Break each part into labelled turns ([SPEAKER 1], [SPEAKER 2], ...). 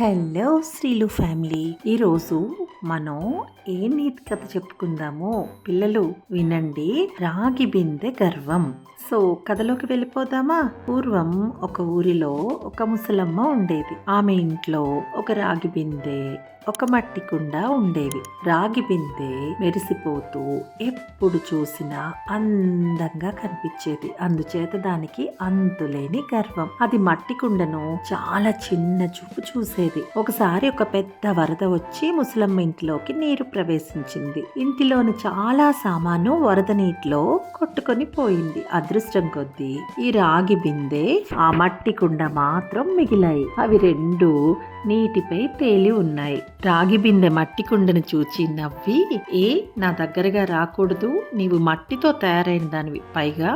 [SPEAKER 1] Hello శ్రీలు family, ఈరోజు మనం ఏ నీతి కథ చెప్పుకుందామో పిల్లలు వినండి. రాగి బిందె గర్వం. సో కథలోకి వెళ్ళిపోదామా? పూర్వం ఒక ఊరిలో ఒక ముసలమ్మ ఉండేది. ఆమె ఇంట్లో ఒక రాగి బిందె, ఒక మట్టి కుండ ఉండేవి. రాగి బిందె మెరిసిపోతూ ఎప్పుడు చూసినా అందంగా కనిపించేది. అందుచేత దానికి అంతులేని గర్వం. అది మట్టి కుండను చాలా చిన్న చూపు చూసేది. ఒకసారి ఒక పెద్ద వరద వచ్చి ముసలమ్మ ఇంట్లోకి నీరు ప్రవేశించింది. ఇంటిలోని చాలా సామాను వరద నీటిలో కొట్టుకొని పోయింది. అదృష్టం కొద్దీ ఈ రాగి బిందె, ఆ మట్టి కుండ మాత్రం మిగిలాయి. అవి రెండు నీటిపై తేలి ఉన్నాయి. రాగి బిందె మట్టి కుండను చూచి నవ్వి, నా దగ్గరగా రాకూడదు, నీవు మట్టితో తయారైన దానివి, పైగా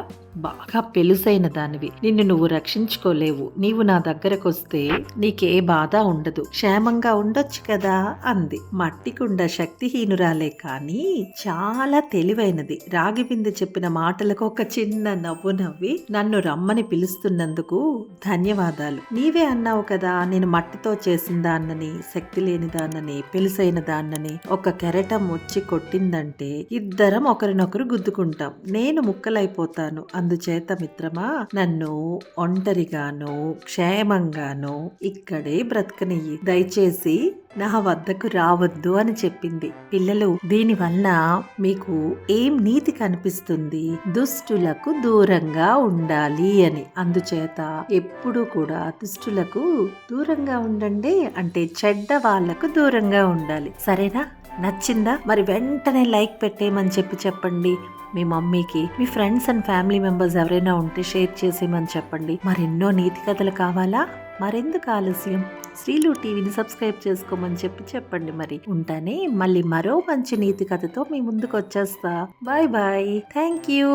[SPEAKER 1] బాగా పెలుసైన దానివి, నిన్ను నువ్వు రక్షించుకోలేవు, నీవు నా దగ్గరకు వస్తే నీకే బాధ ఉండదు, క్షేమంగా ఉండొచ్చు కదా అంది. మట్టి కుండ శక్తిహీనురాలే కానీ చాలా తెలివైనది. రాగి బిందె చెప్పిన మాటలకు ఒక చిన్న నవ్వు నవ్వి, నన్ను రమ్మని పిలుస్తున్నందుకు ధన్యవాదాలు. నీవే అన్నావు కదా నేను మట్టితో చేసిన దాన్నని, శక్తి లేని దాన్నని, పెలుసైన దాన్నని. ఒక కెరటం వచ్చి కొట్టిందంటే ఇద్దరం ఒకరినొకరు గుద్దుకుంటాం, నేను ముక్కలైపోతాను. అందుచేత మిత్రమా, నన్ను ఒంటరిగాను క్షేమంగాను ఇక్కడే బ్రతకనియ్యి, దయచేసి నా వద్దకు రావద్దు అని చెప్పింది. పిల్లలు, దీనివల్ల మీకు ఏం నీతి కనిపిస్తుంది? దుష్టులకు దూరంగా ఉండాలి అని. అందుచేత ఎప్పుడు కూడా దుష్టులకు దూరంగా ఉండండి, అంటే చెడ్డ వాళ్లకు దూరంగా ఉండాలి. సరేనా? నచ్చిందా? మరి వెంటనే లైక్ పెట్టేయమని చెప్పండి మీ మమ్మీకి. మీ ఫ్రెండ్స్ అండ్ ఫ్యామిలీ మెంబర్స్ ఎవరైనా ఉంటే షేర్ చేసేయమని చెప్పండి. మరెన్నో నీతి కథలు కావాలా? మరెందుకు ఆలస్యం? శ్రీలు టీవీని సబ్స్క్రైబ్ చేసుకోమని చెప్పండి. మరి ఉంటానే, మళ్ళీ మరో మంచి నీతి కథతో మీ ముందుకు వచ్చేస్తా. Bye bye. Thank you.